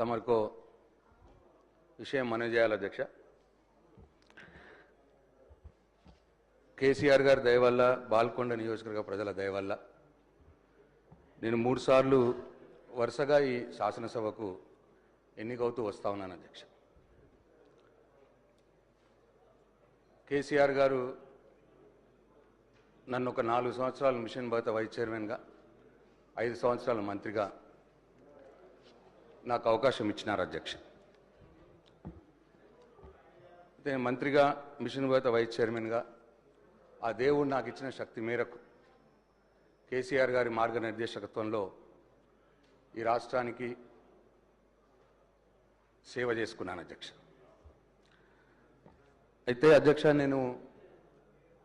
తమకు విషయం మనవి చేయాలి అధ్యక్ష. కేసీఆర్ గారి దయ వల్ల, బాల్కొండ నియోజకవర్గ ప్రజల దయ వల్ల నేను 3 సార్లు వరుసగా ఈ శాసనసభకు ఎన్నికవుతూ వస్తా ఉన్నాను అధ్యక్ష. కేసీఆర్ గారు నన్ను ఒక 4 సంవత్సరాలు మిషన్ భగత వైస్ చైర్మన్గా, 5 సంవత్సరాల మంత్రిగా నాకు అవకాశం ఇచ్చినారు అధ్యక్ష. నేను మంత్రిగా, మిషన్ భగత వైస్ చైర్మన్గా ఆ దేవుడు నాకు ఇచ్చిన శక్తి మేరకు కేసీఆర్ గారి మార్గనిర్దేశకత్వంలో ఈ రాష్ట్రానికి సేవ చేసుకున్నాను అధ్యక్ష. అయితే అధ్యక్ష, నేను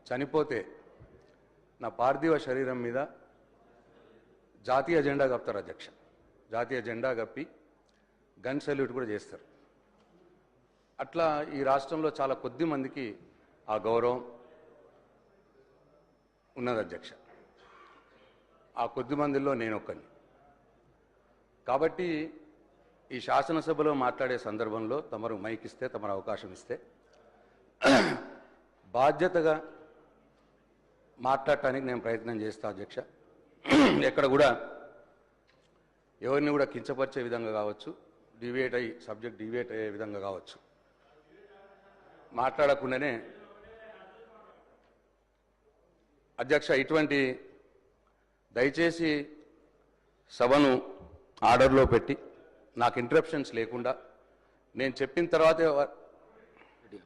చనిపోతే నా పార్థివ శరీరం మీద జాతీయ జెండా కప్పుతారు అధ్యక్ష. జాతీయ జెండా కప్పి గన్ సెల్యూట్ కూడా చేస్తారు. అట్లా ఈ రాష్ట్రంలో చాలా కొద్ది మందికి ఆ గౌరవం ఉన్నది అధ్యక్ష. ఆ కొద్ది మందిలో నేను ఒక్కని. కాబట్టి ఈ శాసనసభలో మాట్లాడే సందర్భంలో తమరు మైక్ ఇస్తే, తమరు అవకాశం ఇస్తే బాధ్యతగా మాట్లాడటానికి నేను ప్రయత్నం చేస్తా అధ్యక్ష. ఎక్కడ కూడా ఎవరిని కూడా కించపరిచే విధంగా కావచ్చు, సబ్జెక్ట్ డివేట్ అయ్యే విధంగా కావచ్చు మాట్లాడకుండానే అధ్యక్ష, ఇటువంటి దయచేసి సభను ఆర్డర్లో పెట్టి నాకు ఇంటరప్షన్స్ లేకుండా నేను చెప్పిన తర్వాతే